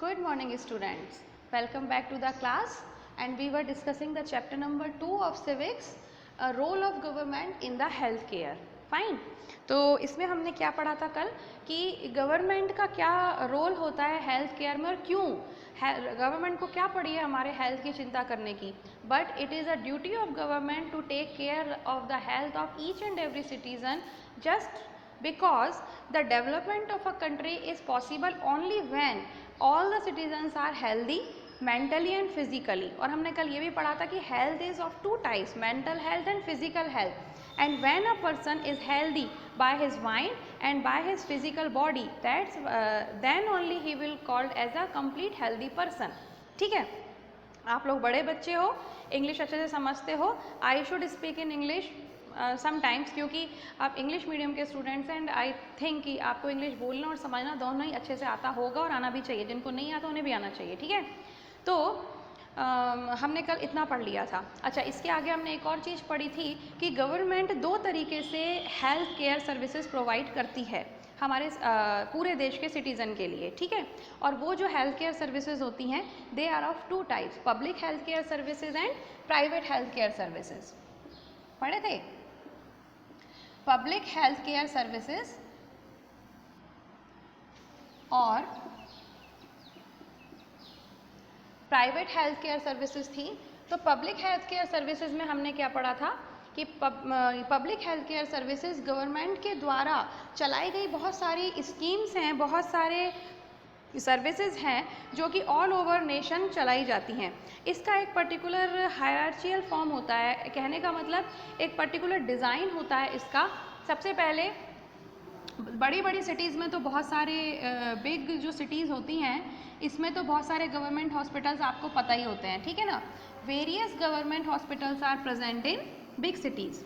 Good morning students. Welcome back to the class and we were discussing the chapter number 2 of civics, role of government in the healthcare. Fine. तो इसमें हमने क्या पढ़ा था कल कि गवर्नमेंट का क्या रोल होता है हेल्थ केयर में और क्यों गवर्नमेंट को क्या पड़ी है हमारे हेल्थ की चिंता करने की. But it is a duty of government to take care of the health of each and every citizen just because the development of a country is possible only when all the citizens are healthy mentally and physically. और हमने कल ये भी पढ़ा था कि health is of two types, mental health and physical health. And when a person is healthy by his mind and by his physical body, that's then only he will called as a complete healthy person. ठीक है, आप लोग बड़े बच्चे हो, English अच्छे से समझते हो. I should speak in English sometimes क्योंकि आप इंग्लिश मीडियम के स्टूडेंट्स हैं एंड आई थिंक कि आपको इंग्लिश बोलना और समझना दोनों ही अच्छे से आता होगा और आना भी चाहिए. जिनको नहीं आता उन्हें भी आना चाहिए. ठीक है, तो हमने कल इतना पढ़ लिया था. अच्छा, इसके आगे हमने एक और चीज़ पढ़ी थी कि गवर्नमेंट दो तरीके से हेल्थ केयर सर्विसेज प्रोवाइड करती है हमारे पूरे देश के सिटीज़न के लिए. ठीक है, और वो जो हेल्थ केयर सर्विसेज होती हैं they are of two types, public health care services and private health care services. पढ़े थे पब्लिक हेल्थ केयर सर्विसेज और प्राइवेट हेल्थ केयर सर्विसेज थी. तो पब्लिक हेल्थ केयर सर्विसेज में हमने क्या पढ़ा था कि public health care services government के द्वारा चलाई गई बहुत सारी स्कीम्स हैं, बहुत सारे सर्विसेज हैं जो कि ऑल ओवर नेशन चलाई जाती हैं. इसका एक पर्टिकुलर हायरार्चियल फॉर्म होता है, कहने का मतलब एक पर्टिकुलर डिज़ाइन होता है इसका. सबसे पहले बड़ी बड़ी सिटीज़ में तो बहुत सारे बिग जो सिटीज़ होती हैं इसमें तो बहुत सारे गवर्नमेंट हॉस्पिटल्स आपको पता ही होते हैं. ठीक है ना, various government hospitals are present in big cities.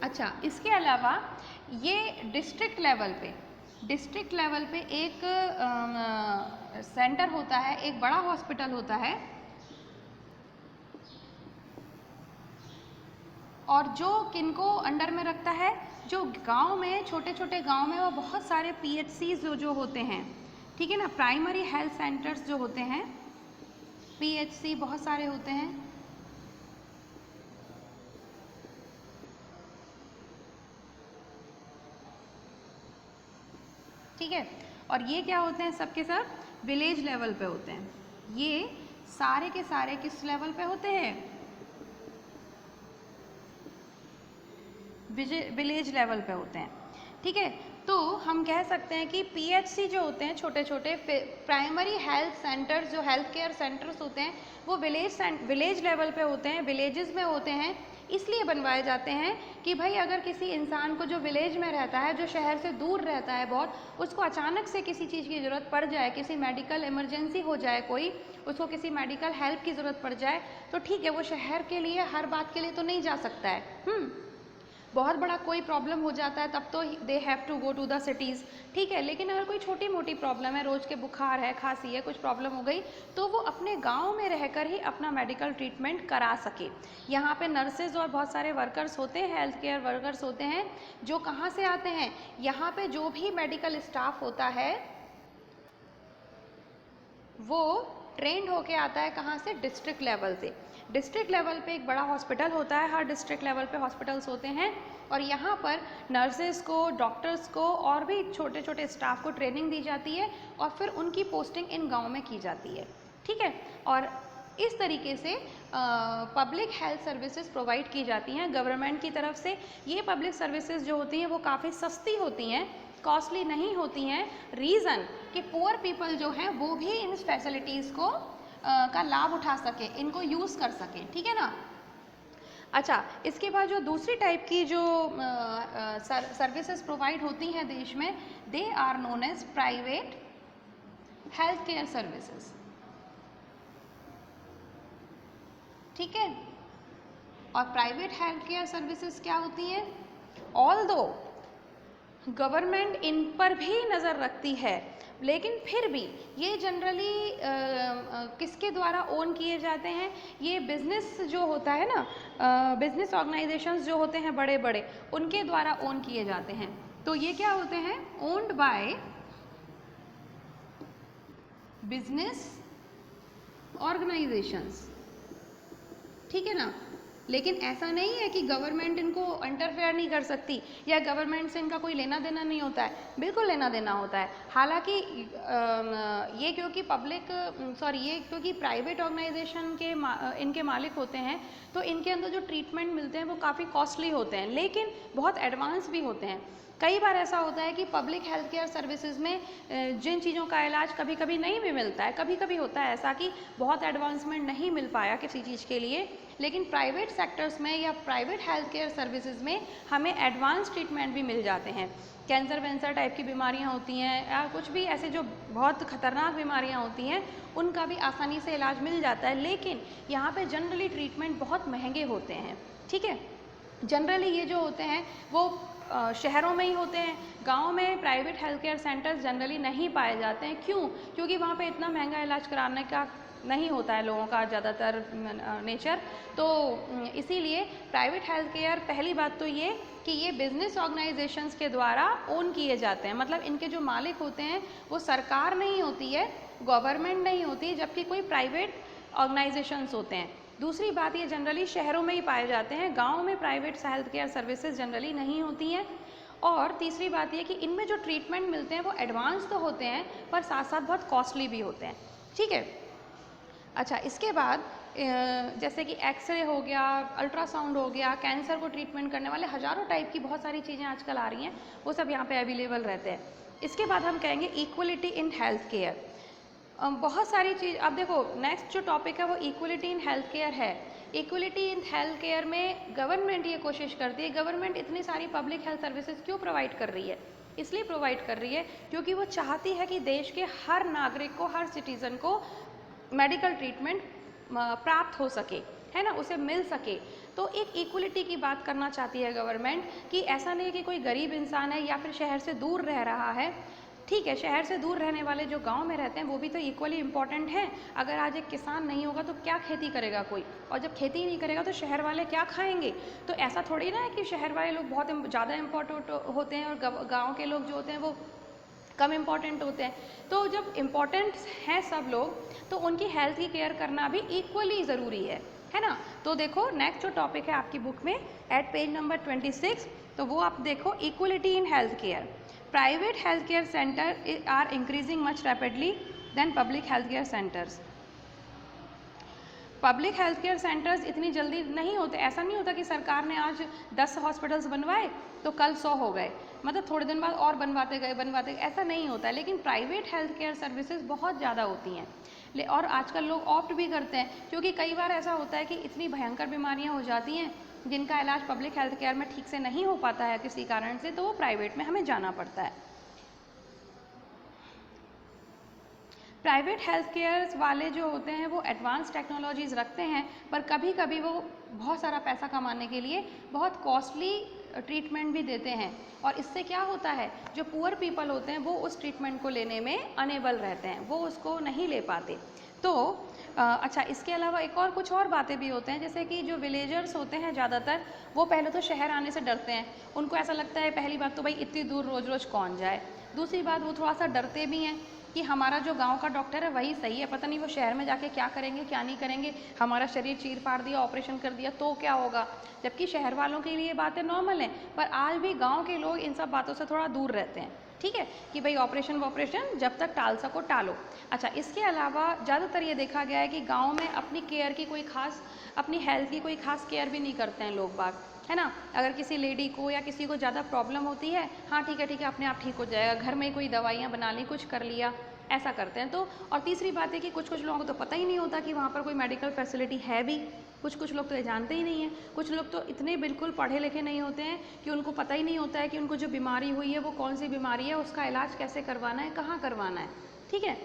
अच्छा, इसके अलावा ये डिस्ट्रिक्ट लेवल पे एक सेंटर होता है, एक बड़ा हॉस्पिटल होता है और जो किनको अंडर में रखता है, जो गांव में छोटे छोटे गांव में वो बहुत सारे PHCs जो होते हैं. ठीक है ना, प्राइमरी हेल्थ सेंटर्स जो होते हैं, PHC बहुत सारे होते हैं. ठीक है, और ये क्या होते हैं, सबके सब विलेज लेवल पे होते हैं. ये सारे के सारे किस लेवल पे होते हैं, विलेज लेवल पे होते हैं. ठीक है, तो हम कह सकते हैं कि PHC जो होते हैं, छोटे छोटे प्राइमरी हेल्थ सेंटर्स जो हेल्थ केयर सेंटर्स होते हैं वो विलेज लेवल पे होते हैं, विलेजेस में होते हैं. इसलिए बनवाए जाते हैं कि भाई अगर किसी इंसान को जो विलेज में रहता है, जो शहर से दूर रहता है बहुत, उसको अचानक से किसी चीज़ की ज़रूरत पड़ जाए, किसी मेडिकल इमरजेंसी हो जाए, कोई उसको किसी मेडिकल हेल्प की ज़रूरत पड़ जाए, तो ठीक है वो शहर के लिए हर बात के लिए तो नहीं जा सकता है. बहुत बड़ा कोई प्रॉब्लम हो जाता है तब तो they have to go to the cities. ठीक है, लेकिन अगर कोई छोटी मोटी प्रॉब्लम है, रोज़ के बुखार है, खांसी है, कुछ प्रॉब्लम हो गई, तो वो अपने गांव में रहकर ही अपना मेडिकल ट्रीटमेंट करा सके. यहाँ पे नर्सेज और बहुत सारे वर्कर्स होते हैं, हेल्थ केयर वर्कर्स होते हैं, जो कहाँ से आते हैं, यहाँ पे जो भी मेडिकल स्टाफ होता है वो ट्रेंड होके आता है. कहाँ से, डिस्ट्रिक्ट लेवल से. डिस्ट्रिक्ट लेवल पे एक बड़ा हॉस्पिटल होता है, हर डिस्ट्रिक्ट लेवल पे हॉस्पिटल्स होते हैं और यहाँ पर नर्सेस को, डॉक्टर्स को और भी छोटे छोटे स्टाफ को ट्रेनिंग दी जाती है और फिर उनकी पोस्टिंग इन गांव में की जाती है. ठीक है, और इस तरीके से पब्लिक हेल्थ सर्विसेज प्रोवाइड की जाती हैं गवर्नमेंट की तरफ से. ये पब्लिक सर्विसेज जो होती हैं वो काफ़ी सस्ती होती हैं, कॉस्टली नहीं होती हैं. रीज़न कि पुअर पीपल जो हैं वो भी इन फैसिलिटीज़ को का लाभ उठा सके, इनको यूज़ कर सकें. ठीक है ना. अच्छा, इसके बाद जो दूसरी टाइप की जो सर्विसेज प्रोवाइड होती हैं देश में, they are known as private health care services. ठीक है, और प्राइवेट हेल्थ केयर सर्विसेज क्या होती हैं, ऑल्दो गवर्नमेंट इन पर भी नज़र रखती है लेकिन फिर भी ये जनरली किसके द्वारा ओन किए जाते हैं, ये बिजनेस जो होता है ना, बिजनेस ऑर्गेनाइजेशंस जो होते हैं बड़े बड़े, उनके द्वारा ओन किए जाते हैं. तो ये क्या होते हैं? ओन्ड बाय बिजनेस ऑर्गेनाइजेशंस, ठीक है ना। लेकिन ऐसा नहीं है कि गवर्नमेंट इनको इंटरफेयर नहीं कर सकती या गवर्नमेंट से इनका कोई लेना देना नहीं होता है, बिल्कुल लेना देना होता है। हालांकि ये क्योंकि ये क्योंकि प्राइवेट ऑर्गेनाइजेशन के इनके मालिक होते हैं, तो इनके अंदर जो ट्रीटमेंट मिलते हैं वो काफ़ी कॉस्टली होते हैं, लेकिन बहुत एडवांस भी होते हैं। कई बार ऐसा होता है कि पब्लिक हेल्थ केयर सर्विसेज में जिन चीज़ों का इलाज कभी कभी नहीं भी मिलता है, कभी कभी होता है ऐसा कि बहुत एडवांसमेंट नहीं मिल पाया किसी चीज़ के लिए, लेकिन प्राइवेट सेक्टर्स में या प्राइवेट हेल्थ केयर सर्विसेज में हमें एडवांस ट्रीटमेंट भी मिल जाते हैं। कैंसर वैंसर टाइप की बीमारियां होती हैं या कुछ भी ऐसे जो बहुत खतरनाक बीमारियां होती हैं, उनका भी आसानी से इलाज मिल जाता है, लेकिन यहाँ पे जनरली ट्रीटमेंट बहुत महंगे होते हैं, ठीक है। जनरली ये जो होते हैं वो शहरों में ही होते हैं, गाँव में private health care centres generally नहीं पाए जाते हैं। क्यों? क्योंकि वहाँ पे इतना महंगा इलाज कराने का नहीं होता है लोगों का ज़्यादातर नेचर, तो इसीलिए प्राइवेट हेल्थ केयर, पहली बात तो ये कि ये बिजनेस ऑर्गेनाइजेशंस के द्वारा ओन किए जाते हैं, मतलब इनके जो मालिक होते हैं वो सरकार नहीं होती है, गवर्नमेंट नहीं होती, जबकि कोई प्राइवेट ऑर्गेनाइजेशंस होते हैं। दूसरी बात, ये जनरली शहरों में ही पाए जाते हैं, गाँव में private health care services generally नहीं होती हैं। और तीसरी बात ये कि इनमें जो ट्रीटमेंट मिलते हैं वो एडवांस तो होते हैं, पर साथ साथ बहुत कॉस्टली भी होते हैं, ठीक है। अच्छा, इसके बाद जैसे कि एक्सरे हो गया, अल्ट्रासाउंड हो गया, कैंसर को ट्रीटमेंट करने वाले हज़ारों टाइप की बहुत सारी चीज़ें आजकल आ रही हैं, वो सब यहाँ पे अवेलेबल रहते हैं। इसके बाद हम कहेंगे इक्वलिटी इन हेल्थ केयर। बहुत सारी चीज़, अब देखो नेक्स्ट जो टॉपिक है वो इक्वलिटी इन हेल्थ केयर है। इक्वलिटी इन हेल्थ केयर में गवर्नमेंट ये कोशिश करती है, गवर्नमेंट इतनी सारी पब्लिक हेल्थ सर्विसेज क्यों प्रोवाइड कर रही है? इसलिए प्रोवाइड कर रही है क्योंकि वो चाहती है कि देश के हर नागरिक को, हर सिटीज़न को मेडिकल ट्रीटमेंट प्राप्त हो सके, है ना, उसे मिल सके। तो एक इक्वलिटी की बात करना चाहती है गवर्नमेंट कि ऐसा नहीं कि कोई गरीब इंसान है या फिर शहर से दूर रह रहा है, ठीक है, शहर से दूर रहने वाले जो गांव में रहते हैं वो भी तो इक्वली इम्पॉर्टेंट हैं। अगर आज एक किसान नहीं होगा तो क्या खेती करेगा कोई, और जब खेती ही नहीं करेगा तो शहर वाले क्या खाएंगे? तो ऐसा थोड़ी ना है कि शहर वाले लोग बहुत ज़्यादा इम्पोर्टेंट होते हैं और गाँव के लोग जो होते हैं वो कम इम्पॉर्टेंट होते हैं। तो जब इम्पॉर्टेंट हैं सब लोग, तो उनकी हेल्थ की केयर करना भी इक्वली ज़रूरी है ना। तो देखो नेक्स्ट जो टॉपिक है आपकी बुक में एट पेज नंबर 26, तो वो आप देखो, equality in health care. Private health care center are increasing much rapidly than public health care centers. Public health care centers इतनी जल्दी नहीं होते, ऐसा नहीं होता कि सरकार ने आज 10 हॉस्पिटल्स बनवाए तो कल 100 हो गए, मतलब थोड़े दिन बाद और बनवाते गए, ऐसा नहीं होता है। लेकिन प्राइवेट हेल्थ केयर सर्विसेज बहुत ज़्यादा होती हैं, और आजकल लोग ऑप्ट भी करते हैं, क्योंकि कई बार ऐसा होता है कि इतनी भयंकर बीमारियां हो जाती हैं जिनका इलाज पब्लिक हेल्थ केयर में ठीक से नहीं हो पाता है किसी कारण से, तो वो प्राइवेट में हमें जाना पड़ता है। प्राइवेट हेल्थ केयर वाले जो होते हैं वो एडवांस टेक्नोलॉजीज़ रखते हैं, पर कभी कभी वो बहुत सारा पैसा कमाने के लिए बहुत कॉस्टली ट्रीटमेंट भी देते हैं, और इससे क्या होता है, जो पुअर पीपल होते हैं वो उस ट्रीटमेंट को लेने में अनेबल रहते हैं, वो उसको नहीं ले पाते। तो अच्छा, इसके अलावा एक और कुछ और बातें भी होते हैं, जैसे कि जो विलेजर्स होते हैं ज़्यादातर, वो पहले तो शहर आने से डरते हैं, उनको ऐसा लगता है पहली बात तो भाई इतनी दूर रोज़ रोज़ कौन जाए, दूसरी बात वो थोड़ा सा डरते भी हैं कि हमारा जो गांव का डॉक्टर है वही सही है, पता नहीं वो शहर में जाके क्या करेंगे क्या नहीं करेंगे, हमारा शरीर चीर फाड़ दिया, ऑपरेशन कर दिया तो क्या होगा। जबकि शहर वालों के लिए बातें नॉर्मल हैं, पर आज भी गांव के लोग इन सब बातों से थोड़ा दूर रहते हैं, ठीक है, कि भाई ऑपरेशन जब तक टाल सको टालो। अच्छा, इसके अलावा ज़्यादातर ये देखा गया है कि गाँव में अपनी केयर की कोई खास, अपनी हेल्थ की कोई खास केयर भी नहीं करते हैं लोग बाग, है ना। अगर किसी लेडी को या किसी को ज़्यादा प्रॉब्लम होती है, हाँ ठीक है अपने आप ठीक हो जाएगा, घर में कोई दवाइयाँ बना ली, कुछ कर लिया, ऐसा करते हैं। तो और तीसरी बात है कि कुछ लोगों को तो पता ही नहीं होता कि वहाँ पर कोई मेडिकल फैसिलिटी है भी, कुछ लोग तो ये जानते ही नहीं है, कुछ लोग तो इतने बिल्कुल पढ़े लिखे नहीं होते हैं कि उनको पता ही नहीं होता है कि उनको जो बीमारी हुई है वो कौन सी बीमारी है, उसका इलाज कैसे करवाना है, कहाँ करवाना है, ठीक है।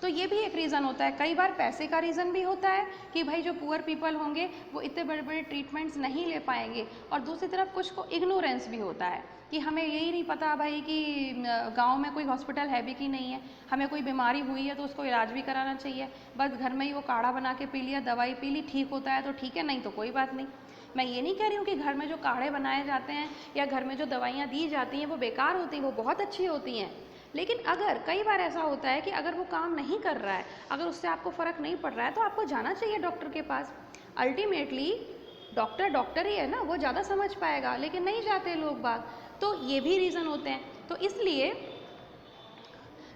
तो ये भी एक रीज़न होता है। कई बार पैसे का रीज़न भी होता है कि भाई जो पुअर पीपल होंगे वो इतने बड़े बड़े ट्रीटमेंट्स नहीं ले पाएंगे, और दूसरी तरफ कुछ को इग्नोरेंस भी होता है कि हमें यही नहीं पता भाई कि गांव में कोई हॉस्पिटल है भी कि नहीं है, हमें कोई बीमारी हुई है तो उसको इलाज भी कराना चाहिए, बस घर में ही वो काढ़ा बना के पी लिया, दवाई पी ली, ठीक होता है तो ठीक है, नहीं तो कोई बात नहीं। मैं ये नहीं कह रही हूँ कि घर में जो काढ़े बनाए जाते हैं या घर में जो दवाइयाँ दी जाती हैं वो बेकार होती हैं, वो बहुत अच्छी होती हैं, लेकिन अगर कई बार ऐसा होता है कि अगर वो काम नहीं कर रहा है, अगर उससे आपको फ़र्क नहीं पड़ रहा है, तो आपको जाना चाहिए डॉक्टर के पास। अल्टीमेटली डॉक्टर ही है ना, वो ज़्यादा समझ पाएगा, लेकिन नहीं जाते लोग बाग। तो ये भी रीज़न होते हैं। तो इसलिए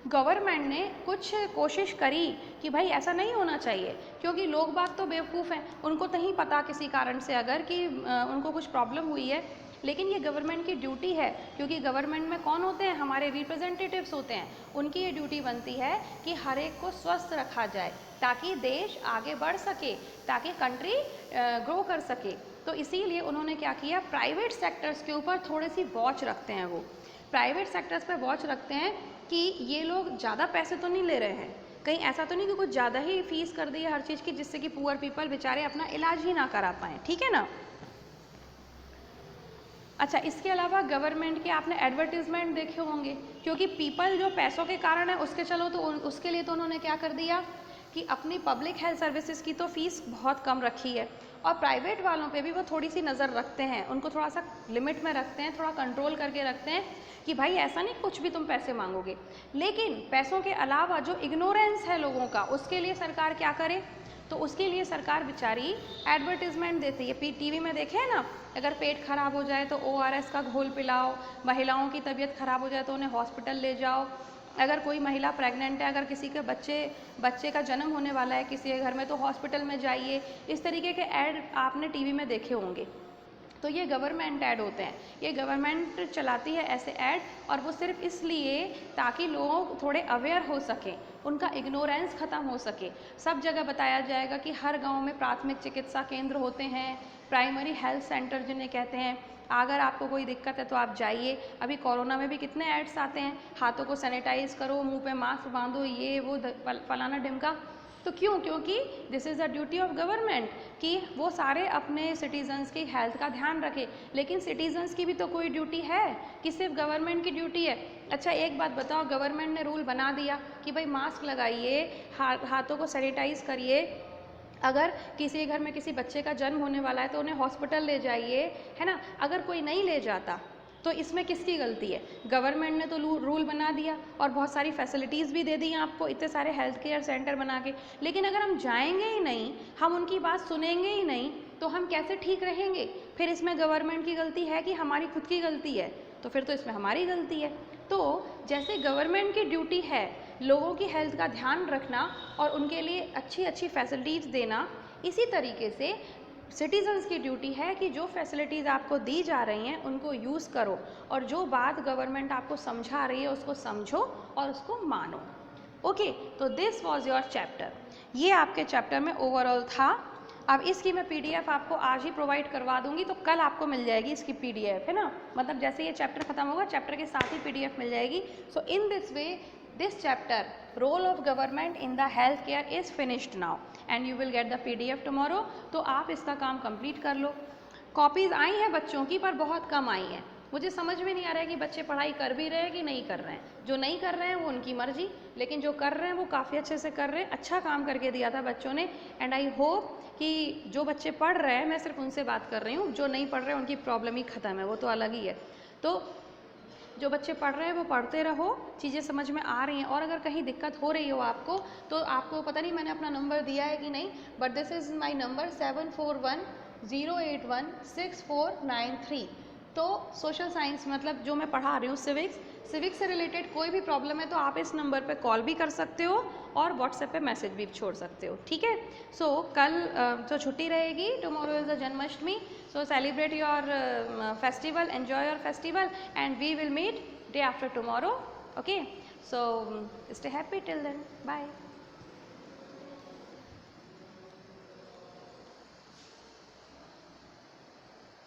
गवर्नमेंट ने कुछ कोशिश करी कि भाई ऐसा नहीं होना चाहिए, क्योंकि लोग बाग तो बेवकूफ़ हैं, उनको नहीं पता किसी कारण से अगर कि उनको कुछ प्रॉब्लम हुई है, लेकिन ये गवर्नमेंट की ड्यूटी है, क्योंकि गवर्नमेंट में कौन होते हैं, हमारे रिप्रेजेंटेटिव्स होते हैं, उनकी ये ड्यूटी बनती है कि हर एक को स्वस्थ रखा जाए ताकि देश आगे बढ़ सके, ताकि कंट्री ग्रो कर सके। तो इसीलिए उन्होंने क्या किया, प्राइवेट सेक्टर्स के ऊपर थोड़ी सी वॉच रखते हैं। वो प्राइवेट सेक्टर्स पर वॉच रखते हैं कि ये लोग ज़्यादा पैसे तो नहीं ले रहे हैं, कहीं ऐसा तो नहीं कि कुछ ज़्यादा ही फीस कर दी है हर चीज़ की, जिससे कि पुअर पीपल बेचारे अपना इलाज ही ना करा पाएँ, ठीक है ना। अच्छा, इसके अलावा गवर्नमेंट के आपने एडवर्टीजमेंट देखे होंगे, क्योंकि पीपल जो पैसों के कारण है उसके चलो तो उसके लिए तो उन्होंने क्या कर दिया कि अपनी पब्लिक हेल्थ सर्विसेज की तो फीस बहुत कम रखी है, और प्राइवेट वालों पे भी वो थोड़ी सी नज़र रखते हैं, उनको थोड़ा सा लिमिट में रखते हैं, थोड़ा कंट्रोल करके रखते हैं कि भाई ऐसा नहीं कुछ भी तुम पैसे मांगोगे। लेकिन पैसों के अलावा जो इग्नोरेंस है लोगों का, उसके लिए सरकार क्या करे, तो उसके लिए सरकार बेचारी एडवर्टीजमेंट देती है। टीवी में देखे ना, अगर पेट खराब हो जाए तो ORS का घोल पिलाओ, महिलाओं की तबीयत खराब हो जाए तो उन्हें हॉस्पिटल ले जाओ, अगर कोई महिला प्रेग्नेंट है, अगर किसी के बच्चे का जन्म होने वाला है किसी के घर में तो हॉस्पिटल में जाइए। इस तरीके के ऐड आपने टीवी में देखे होंगे। तो ये गवर्नमेंट ऐड होते हैं, ये गवर्नमेंट चलाती है ऐसे ऐड, और वो सिर्फ इसलिए ताकि लोग थोड़े अवेयर हो सकें, उनका इग्नोरेंस ख़त्म हो सके। सब जगह बताया जाएगा कि हर गांव में प्राथमिक चिकित्सा केंद्र होते हैं, प्राइमरी हेल्थ सेंटर जिन्हें कहते हैं, अगर आपको कोई दिक्कत है तो आप जाइए। अभी कोरोना में भी कितने ऐड्स आते हैं, हाथों को सैनिटाइज करो, मुंह पे मास्क बांधो, ये वो फलाना ढिमका। तो क्यों, क्योंकि this is the duty of government कि वो सारे अपने सिटीजन्स की हेल्थ का ध्यान रखें। लेकिन सिटीजन्स की भी तो कोई ड्यूटी है कि सिर्फ गवर्नमेंट की ड्यूटी है। अच्छा एक बात बताओ, गवर्नमेंट ने रूल बना दिया कि भाई मास्क लगाइए, हाथों को सैनिटाइज करिए, अगर किसी घर में किसी बच्चे का जन्म होने वाला है तो उन्हें हॉस्पिटल ले जाइए, है ना। अगर कोई नहीं ले जाता तो इसमें किसकी गलती है, गवर्नमेंट ने तो रूल बना दिया और बहुत सारी फैसिलिटीज़ भी दे दी आपको, इतने सारे हेल्थ केयर सेंटर बना के, लेकिन अगर हम जाएंगे ही नहीं, हम उनकी बात सुनेंगे ही नहीं, तो हम कैसे ठीक रहेंगे। फिर इसमें गवर्नमेंट की गलती है कि हमारी खुद की गलती है, तो फिर तो इसमें हमारी गलती है। तो जैसे गवर्नमेंट की ड्यूटी है लोगों की हेल्थ का ध्यान रखना और उनके लिए अच्छी अच्छी फैसिलिटीज़ देना, इसी तरीके से सिटीजन्स की ड्यूटी है कि जो फैसिलिटीज़ आपको दी जा रही हैं उनको यूज़ करो, और जो बात गवर्नमेंट आपको समझा रही है उसको समझो और उसको मानो। ओके, तो दिस वाज योर चैप्टर, ये आपके चैप्टर में ओवरऑल था। अब इसकी मैं PDF आपको आज ही प्रोवाइड करवा दूंगी, तो कल आपको मिल जाएगी इसकी PDF, है ना। मतलब जैसे ये चैप्टर खत्म होगा, चैप्टर के साथ ही PDF मिल जाएगी। So in this way this chapter, role of government in the health care, is finished now and you will get the PDF tomorrow। तो आप इसका काम कंप्लीट कर लो। कॉपीज़ आई हैं बच्चों की, पर बहुत कम आई हैं। मुझे समझ में नहीं आ रहा है कि बच्चे पढ़ाई कर भी रहे हैं कि नहीं कर रहे हैं। जो नहीं कर रहे हैं वो उनकी मर्जी, लेकिन जो कर रहे हैं वो काफ़ी अच्छे से कर रहे हैं, अच्छा काम करके दिया था बच्चों ने। एंड आई होप कि जो बच्चे पढ़ रहे हैं, मैं सिर्फ उनसे बात कर रही हूँ, जो नहीं पढ़ रहे हैं उनकी प्रॉब्लम ही ख़त्म है, वो तो अलग ही है। तो जो बच्चे पढ़ रहे हैं वो पढ़ते रहो, चीज़ें समझ में आ रही हैं, और अगर कहीं दिक्कत हो रही हो आपको, तो आपको पता नहीं मैंने अपना नंबर दिया है कि नहीं, but this is my number 7410816493। तो सोशल साइंस मतलब जो मैं पढ़ा रही हूँ सिविक्स से रिलेटेड कोई भी प्रॉब्लम है तो आप इस नंबर पे कॉल भी कर सकते हो और व्हाट्सएप पे मैसेज भी छोड़ सकते हो, ठीक है। सो कल तो छुट्टी रहेगी, tomorrow is the Janmashtami, so celebrate your festival, enjoy your festival, and we will meet day after tomorrow, okay। So stay happy till then, bye।